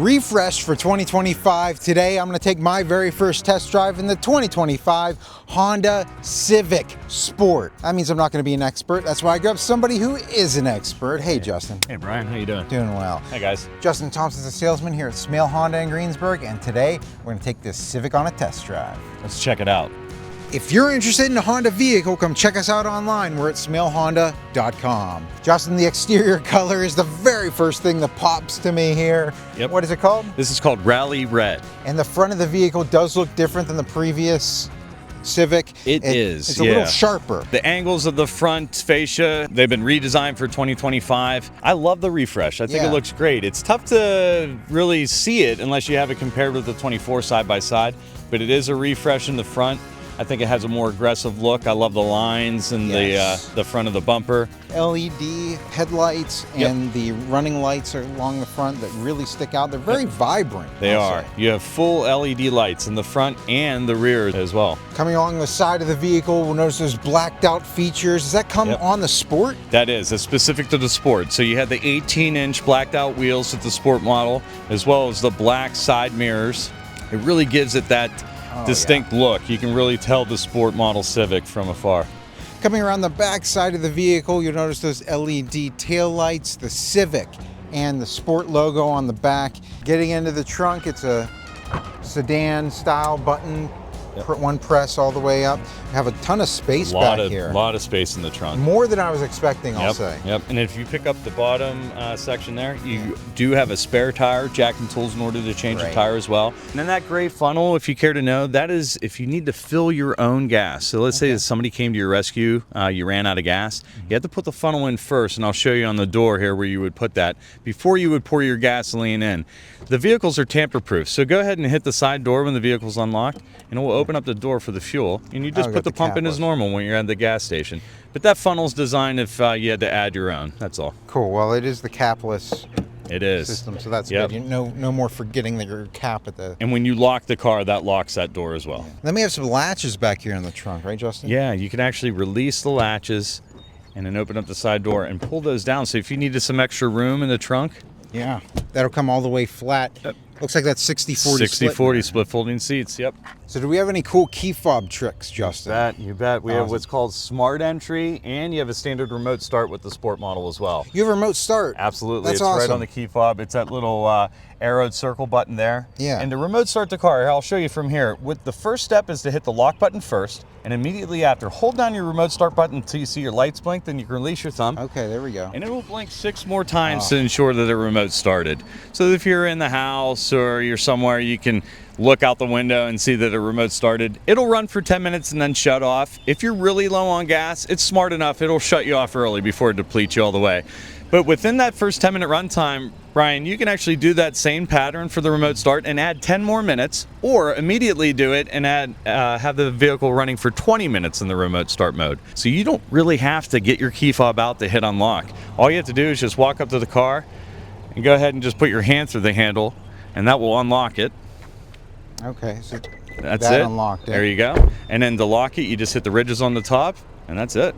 refreshed for 2025. Today, I'm going to take my very first test drive in the 2025 Honda Civic Sport. That means I'm not going to be an expert. That's why I grabbed somebody who is an expert. Hey, Justin. Hey, Brian. How you doing? Doing well. Hey, guys. Justin Thompson's a salesman here at Smail Honda in Greensburg, and today we're going to take this Civic on a test drive. Let's check it out. If you're interested in a Honda vehicle, come check us out online. We're at smailhonda.com. Justin, the exterior color is the very first thing that pops to me here. Yep. What is it called? This is called Rallye Red. And the front of the vehicle does look different than the previous Civic. It's a little sharper. The angles of the front fascia, they've been redesigned for 2025. I love the refresh. I think it looks great. It's tough to really see it unless you have it compared with the 24 side by side, but it is a refresh in the front. I think it has a more aggressive look. I love the lines and the front of the bumper. LED headlights and the running lights are along the front that really stick out. They're very vibrant. They are. You have full LED lights in the front and the rear as well. Coming along the side of the vehicle, we'll notice there's blacked out features. Does that come on the Sport? That is. It's specific to the Sport. So you have the 18-inch blacked out wheels with the Sport model, as well as the black side mirrors. It really gives it that distinct look. You can really tell the Sport model Civic from afar. Coming around the back side of the vehicle, you'll notice those LED tail lights, the Civic and the Sport logo on the back. Getting into the trunk, it's a sedan style button, one press all the way up. You have a ton of space back here. A lot of space in the trunk. More than I was expecting, I'll say. Yep. And if you pick up the bottom section there, you do have a spare tire, jack and tools in order to change the tire as well. And then that gray funnel, if you care to know, that is if you need to fill your own gas. So let's say that somebody came to your rescue, you ran out of gas. You have to put the funnel in first, and I'll show you on the door here where you would put that before you would pour your gasoline in. The vehicles are tamper-proof, so go ahead and hit the side door when the vehicle's unlocked, and it will open up the door for the fuel, and you just put the pump in as normal when you're at the gas station. But that funnel's designed if you had to add your own, that's all. Cool. Well, it is the capless system, so that's good. No more forgetting that your cap at the... And when you lock the car, that locks that door as well. Then we have some latches back here in the trunk, right, Justin? Yeah, you can actually release the latches and then open up the side door and pull those down. So if you needed some extra room in the trunk... Yeah, that'll come all the way flat. Looks like that's 60-40 split. 60-40 split folding seats, yep. So do we have any cool key fob tricks, Justin? You bet. We have what's called Smart Entry, and you have a standard remote start with the Sport model as well. You have a remote start? Absolutely. That's it's awesome. Right on the key fob. It's that little arrowed circle button there. Yeah. And to remote start the car, I'll show you from here. The first step is to hit the lock button first, and immediately after, hold down your remote start button until you see your lights blink, then you can release your thumb. Okay, there we go. And it will blink 6 more times to ensure that the remote started. So if you're in the house or you're somewhere, you can look out the window and see that a remote started. It'll run for 10 minutes and then shut off. If you're really low on gas, it's smart enough, it'll shut you off early before it depletes you all the way. But within that first 10-minute runtime, Brian, you can actually do that same pattern for the remote start and add 10 more minutes, or immediately do it and have the vehicle running for 20 minutes in the remote start mode. So you don't really have to get your key fob out to hit unlock. All you have to do is just walk up to the car and go ahead and just put your hand through the handle, and that will unlock it. Okay, so that's that it. Unlocked it. There you go. And then to lock it, you just hit the ridges on the top, and that's it.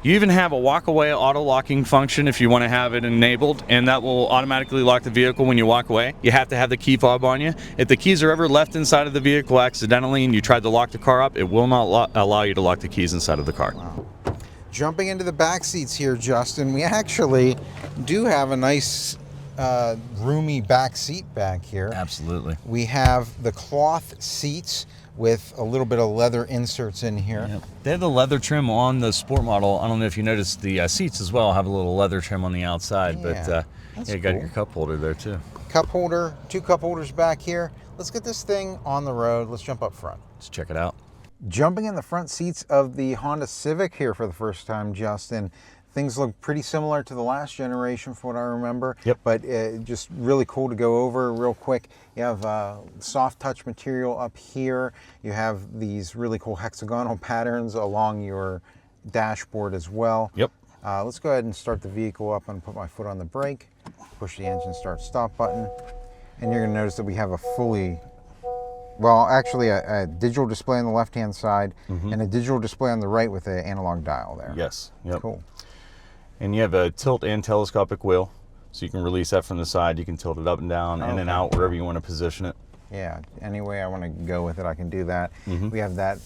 You even have a walk-away auto-locking function if you want to have it enabled, and that will automatically lock the vehicle when you walk away. You have to have the key fob on you. If the keys are ever left inside of the vehicle accidentally and you tried to lock the car up, it will not allow you to lock the keys inside of the car. Wow. Jumping into the back seats here, Justin, we actually do have a nice roomy back seat back here. Absolutely. We have the cloth seats with a little bit of leather inserts in here. Yep. They have the leather trim on the Sport model. I don't know if you noticed the seats as well have a little leather trim on the outside, but you got your cup holder there too. Cup holder, 2 cup holders back here. Let's get this thing on the road. Let's jump up front. Let's check it out. Jumping in the front seats of the Honda Civic here for the first time, Justin. Things look pretty similar to the last generation from what I remember. Yep. But just really cool to go over real quick. You have soft touch material up here. You have these really cool hexagonal patterns along your dashboard as well. Yep. Let's go ahead and start the vehicle up. I'm gonna put my foot on the brake, push the engine start stop button, and you're gonna notice that we have a fully, well, actually a digital display on the left-hand side and a digital display on the right with an analog dial there. Yes. Yep. Cool. And you have a tilt and telescopic wheel. So you can release that from the side. You can tilt it up and down, in and out, wherever you want to position it. Yeah, any way I want to go with it, I can do that. Mm-hmm. We have that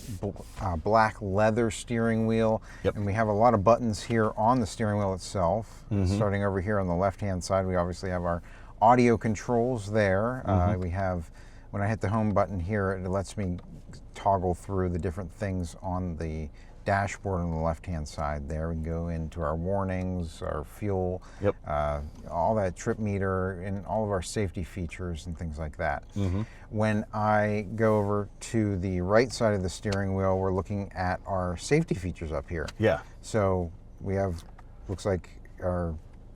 black leather steering wheel, and we have a lot of buttons here on the steering wheel itself. Mm-hmm. Starting over here on the left-hand side, we obviously have our audio controls there. We have, when I hit the home button here, it lets me toggle through the different things on the dashboard on the left-hand side there. We can go into our warnings, our fuel, all that trip meter, and all of our safety features and things like that. When I go over to the right side of the steering wheel, we're looking at our safety features up here. Yeah. So we have, looks like our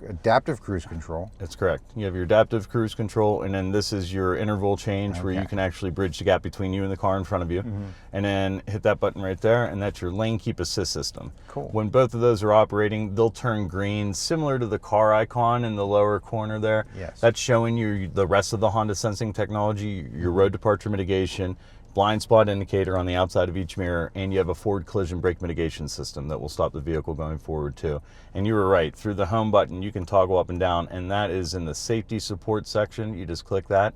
adaptive cruise control. That's correct. You have your adaptive cruise control, and then this is your interval change where you can actually bridge the gap between you and the car in front of you. And then hit that button right there, and that's your lane keep assist system. Cool. When both of those are operating, they'll turn green, similar to the car icon in the lower corner there. Yes. That's showing you the rest of the Honda sensing technology, your road departure mitigation, blind spot indicator on the outside of each mirror, and you have a forward collision brake mitigation system that will stop the vehicle going forward too. And you were right, through the home button you can toggle up and down, and that is in the safety support section. You just click that,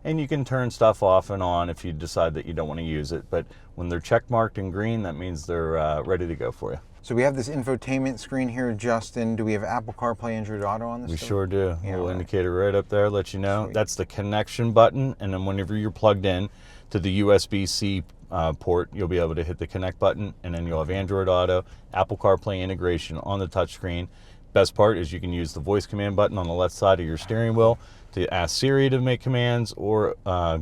and you can turn stuff off and on if you decide that you don't want to use it. But when they're check marked in green, that means they're ready to go for you. So we have this infotainment screen here, Justin. Do we have Apple CarPlay, Android Auto on this? We stuff? sure do. Yeah, A little right. indicator right up there, let you know. Sweet. That's the connection button, and then whenever you're plugged in to the USB-C port, you'll be able to hit the connect button, and then you'll have Android Auto, Apple CarPlay integration on the touchscreen. Best part is you can use the voice command button on the left side of your steering wheel to ask Siri to make commands, or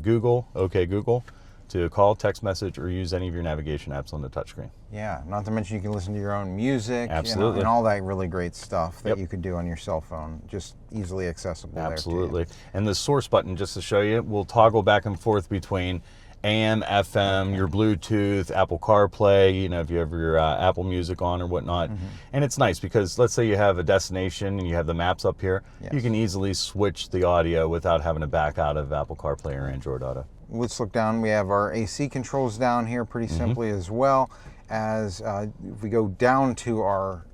Google, OK Google, to call, text message, or use any of your navigation apps on the touchscreen. Yeah, not to mention you can listen to your own music, Absolutely. and all that really great stuff that you could do on your cell phone, just easily accessible. Absolutely. And the source button, just to show you, will toggle back and forth between AM, FM, your Bluetooth, Apple CarPlay, if you have your Apple Music on or whatnot. And it's nice because let's say you have a destination and you have the maps up here, you can easily switch the audio without having to back out of Apple CarPlay or Android Auto. Let's look down. We have our AC controls down here pretty simply, as well as if we go down to our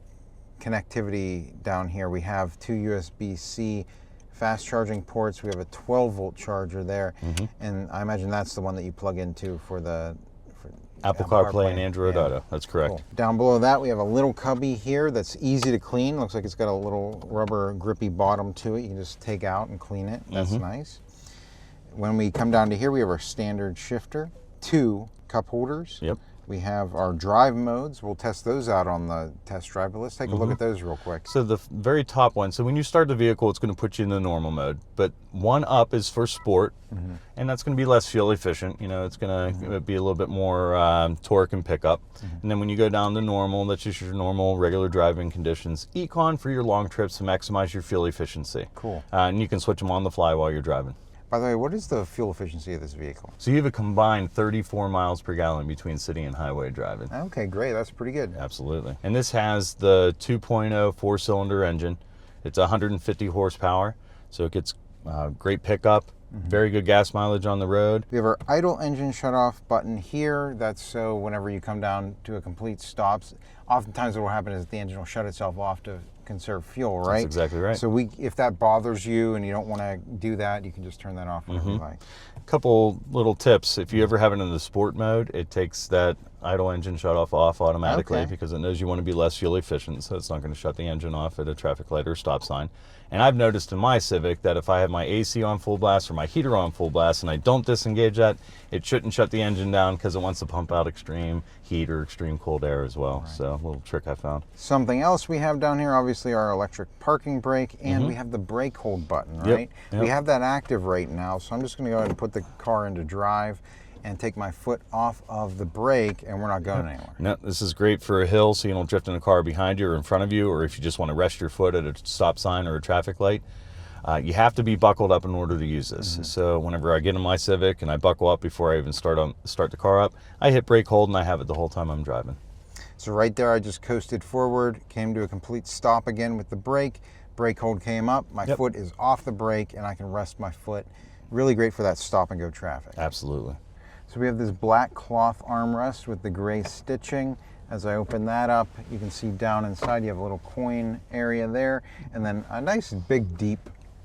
connectivity down here, we have two USB-C fast charging ports. We have a 12-volt charger there, and I imagine that's the one that you plug into for the Apple CarPlay and Android Auto. That's correct. Cool. Down below that, we have a little cubby here that's easy to clean. Looks like it's got a little rubber grippy bottom to it. You can just take out and clean it. That's nice. When we come down to here, we have our standard shifter, two cup holders. Yep. We have our drive modes. We'll test those out on the test drive, but let's take a look at those real quick. So the very top one, so when you start the vehicle, it's going to put you in the normal mode, but one up is for sport, and that's going to be less fuel efficient. It's going to be a little bit more torque and pickup. And then when you go down to normal, that's just your normal regular driving conditions. Econ for your long trips to maximize your fuel efficiency. Cool. And you can switch them on the fly while you're driving. By the way, what is the fuel efficiency of this vehicle? So you have a combined 34 miles per gallon between city and highway driving. Okay, great. That's pretty good. Absolutely. And this has the 2.0 four-cylinder engine. It's 150 horsepower, so it gets great pickup, very good gas mileage on the road. We have our idle engine shut-off button here. That's so whenever you come down to a complete stop, oftentimes what will happen is the engine will shut itself off to conserve fuel, right? That's exactly right. So if that bothers you and you don't want to do that, you can just turn that off whenever you like. Couple little tips. If you ever have it in the sport mode, it takes that idle engine shut off automatically because it knows you want to be less fuel efficient, so it's not going to shut the engine off at a traffic light or stop sign. And I've noticed in my Civic that if I have my AC on full blast or my heater on full blast and I don't disengage that, it shouldn't shut the engine down because it wants to pump out extreme heat or extreme cold air as well. So a little trick I found. Something else we have down here, obviously our electric parking brake, and we have the brake hold button, right? Yep. We have that active right now, so I'm just going to go ahead and put the car into drive and take my foot off of the brake, and we're not going anywhere. No, this is great for a hill so you don't drift in a car behind you or in front of you, or if you just want to rest your foot at a stop sign or a traffic light. You have to be buckled up in order to use this. So whenever I get in my Civic and I buckle up before I even start the car up, I hit brake hold and I have it the whole time I'm driving. So right there, I just coasted forward, came to a complete stop again with the brake hold came up, my foot is off the brake, and I can rest my foot. Really great for that stop and go traffic. Absolutely. So we have this black cloth armrest with the gray stitching. As I open that up, you can see down inside you have a little coin area there, and then a nice big deep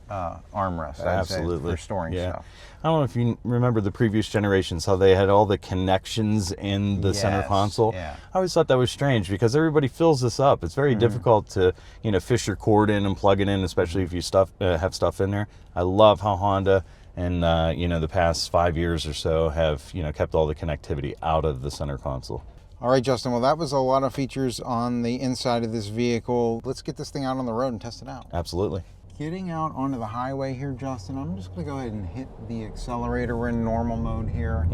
armrest, I'd say, for storing stuff. I don't know if you remember the previous generations, how they had all the connections in the center console. Yeah. I always thought that was strange because everybody fills this up. It's very difficult to, fish your cord in and plug it in, especially if you have stuff in there. I love how Honda and, the past 5 years or so have, kept all the connectivity out of the center console. All right, Justin, well, that was a lot of features on the inside of this vehicle. Let's get this thing out on the road and test it out. Absolutely. Getting out onto the highway here, Justin, I'm just going to go ahead and hit the accelerator. We're in normal mode here.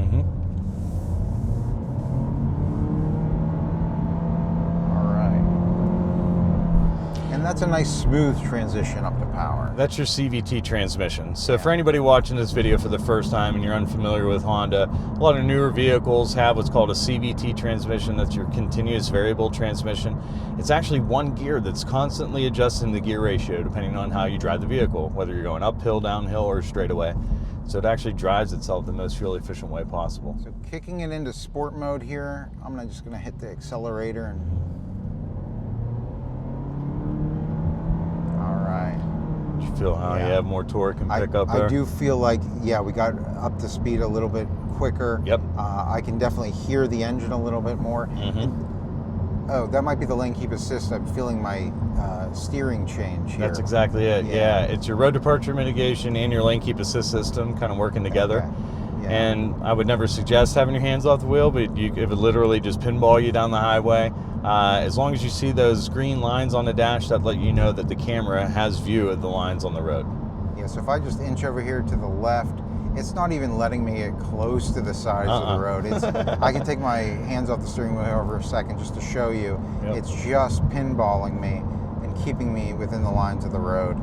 All right. And that's a nice smooth transition up to power. That's your CVT transmission. So for anybody watching this video for the first time and you're unfamiliar with Honda, a lot of newer vehicles have what's called a CVT transmission. That's your continuous variable transmission. It's actually one gear that's constantly adjusting the gear ratio depending on how you drive the vehicle, whether you're going uphill, downhill, or straight away. So it actually drives itself the most fuel efficient way possible. So kicking it into sport mode here, I'm just going to hit the accelerator and You feel how you have more torque and pick up there? I do feel like, we got up to speed a little bit quicker. Yep. I can definitely hear the engine a little bit more. Oh, that might be the lane keep assist. I'm feeling my steering change here. That's exactly it. Yeah. It's your road departure mitigation and your lane keep assist system kind of working together. Okay. And I would never suggest having your hands off the wheel, but it would literally just pinball you down the highway. As long as you see those green lines on the dash, that let you know that the camera has view of the lines on the road. Yeah, so if I just inch over here to the left, it's not even letting me get close to the sides of the road. I can take my hands off the steering wheel over a second just to show you. It's just pinballing me and keeping me within the lines of the road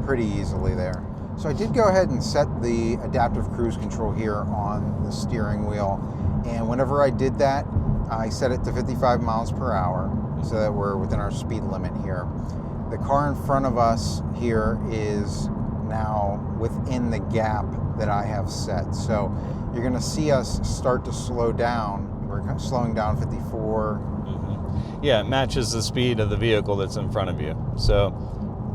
pretty easily there. So I did go ahead and set the adaptive cruise control here on the steering wheel, and whenever I did that, I set it to 55 miles per hour so that we're within our speed limit here. The car in front of us here is now within the gap that I have set. So you're going to see us start to slow down. We're slowing down 54. Yeah, it matches the speed of the vehicle that's in front of you. So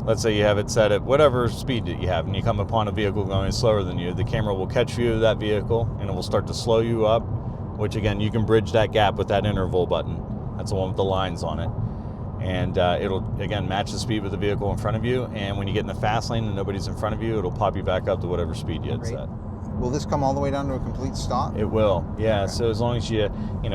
let's say you have it set at whatever speed that you have, and you come upon a vehicle going slower than you, the camera will catch view of that vehicle and it will start to slow you up, which again, you can bridge that gap with that interval button. That's the one with the lines on it. And it'll, again, match the speed with the vehicle in front of you. And when you get in the fast lane and nobody's in front of you, it'll pop you back up to whatever speed you had set. Will this come all the way down to a complete stop? It will, yeah. Okay. So as long as you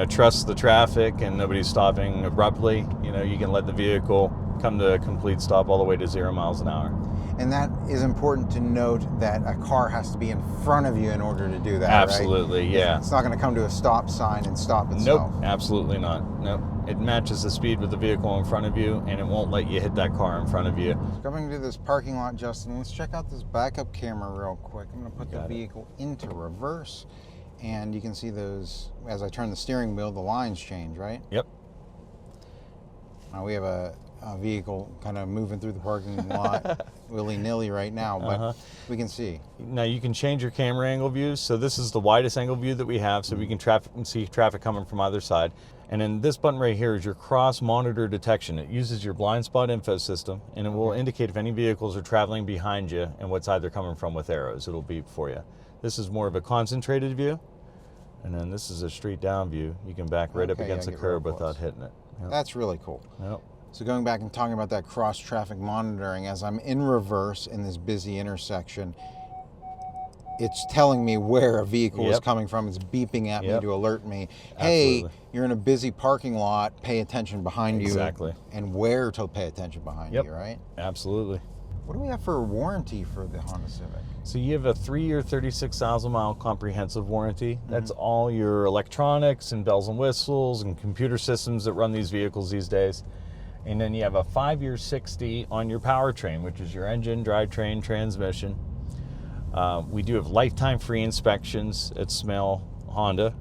trust the traffic and nobody's stopping abruptly, you can let the vehicle come to a complete stop all the way to 0 miles an hour. And that is important to note, that a car has to be in front of you in order to do that. Absolutely, right? yeah. It's not going to come to a stop sign and stop itself. Nope, absolutely not. Nope. It matches the speed with the vehicle in front of you, and it won't let you hit that car in front of you. Coming to this parking lot, Justin, let's check out this backup camera real quick. I'm going to put the vehicle into reverse, and you can see those, as I turn the steering wheel, the lines change, right? Yep. Now we have a vehicle kind of moving through the parking lot willy-nilly right now, but we can see. Now you can change your camera angle views. So this is the widest angle view that we have, so we can see traffic coming from either side. And then this button right here is your cross monitor detection. It uses your blind spot info system, and it will indicate if any vehicles are traveling behind you and what side they're coming from with arrows. It'll beep for you. This is more of a concentrated view, and then this is a straight down view. You can back right up against the curb without hitting it. Yep. That's really cool. Yep. So going back and talking about that cross traffic monitoring, as I'm in reverse in this busy intersection, it's telling me where a vehicle is coming from. It's beeping at me to alert me, hey, Absolutely. You're in a busy parking lot, pay attention behind you. Exactly. And where to pay attention behind you, right? Absolutely. What do we have for a warranty for the Honda Civic? So you have a 3-year, 36,000 mile comprehensive warranty. That's all your electronics and bells and whistles and computer systems that run these vehicles these days. And then you have a 5-year 60 on your powertrain, which is your engine, drivetrain, transmission. We do have lifetime free inspections at Smail Honda,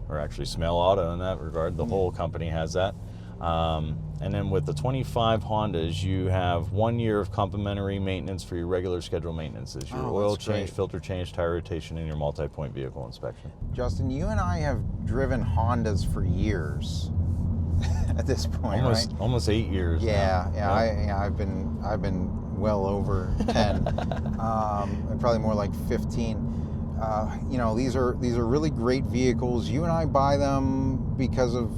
or actually Smail Auto in that regard. The whole company has that. And then with the 25 Hondas, you have 1 year of complimentary maintenance for your regular scheduled maintenances. Your oil change, filter change, tire rotation, and your multi-point vehicle inspection. Justin, you and I have driven Hondas for years. at this point, right? Almost 8 years. Yeah, now. yeah. I've been well over 10, and probably more like 15. You know, these are really great vehicles. You and I buy them because of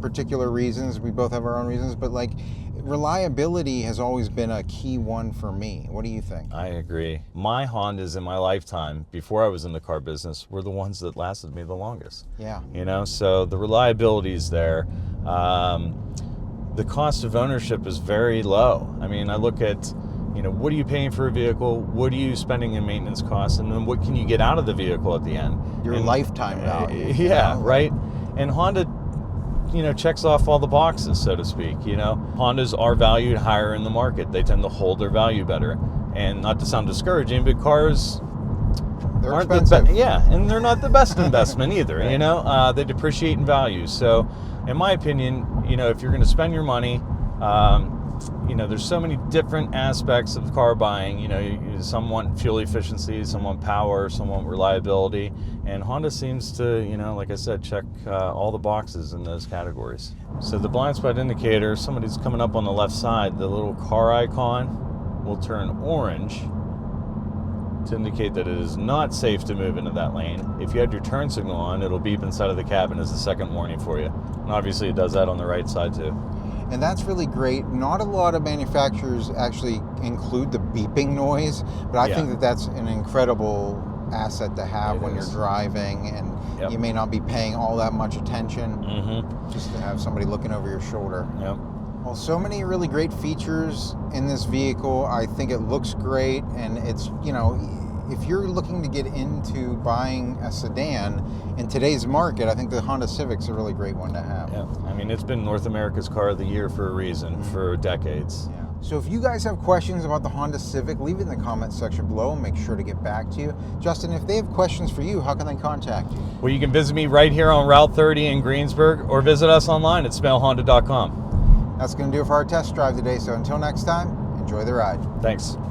particular reasons. We both have our own reasons, but like reliability has always been a key one for me. What do you think? I agree. My Hondas in my lifetime, before I was in the car business, were the ones that lasted me the longest. Yeah. You know, so the reliability is there. The cost of ownership is very low. I mean, I look at, you know, what are you paying for a vehicle? What are you spending in maintenance costs? And then what can you get out of the vehicle at the end? Your lifetime value. Yeah, right. And Honda, you know, checks off all the boxes, so to speak. You know, Hondas are valued higher in the market. They tend to hold their value better. And not to sound discouraging, but cars They're aren't expensive. and they're not the best investment either. You know, they depreciate in value. So, in my opinion, you know, if you're going to spend your money, you know, there's so many different aspects of car buying. You know, some want fuel efficiency, some want power, some want reliability, and Honda seems to, you know, like I said, check all the boxes in those categories. So the blind spot indicator, somebody's coming up on the left side, the little car icon will turn orange to indicate that it is not safe to move into that lane. If you had your turn signal on, it'll beep inside of the cabin as a second warning for you. And obviously it does that on the right side too. And that's really great. Not a lot of manufacturers actually include the beeping noise, but I think that that's an incredible asset to have when you're driving, and you may not be paying all that much attention, just to have somebody looking over your shoulder. Well, so many really great features in this vehicle. I think it looks great, and it's, you know, if you're looking to get into buying a sedan in today's market, I think the Honda Civic's a really great one to have. Yeah, I mean, it's been North America's car of the year for a reason, for decades. Yeah. So if you guys have questions about the Honda Civic, leave it in the comments section below and make sure to get back to you. Justin, if they have questions for you, how can they contact you? Well, you can visit me right here on Route 30 in Greensburg, or visit us online at smailhonda.com. That's going to do it for our test drive today. So until next time, enjoy the ride. Thanks.